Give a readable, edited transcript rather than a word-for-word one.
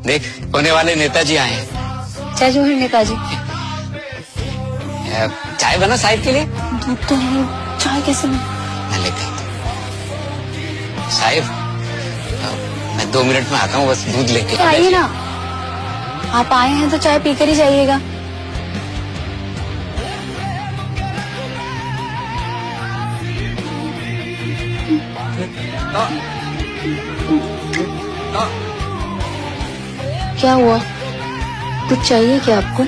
देख होने वाले नेताजी आए हैं। चाय जो है नेताजी। चाय बना साहिब के लिए। दूध तो नहीं, चाय कैसे बना? मैं लेते साहिब, मैं 2 मिनट में आता हूँ, बस दूध लेके आइए ना। आप आए हैं तो चाय पीकर ही जाइएगा। क्या हुआ, कुछ चाहिए क्या आपको?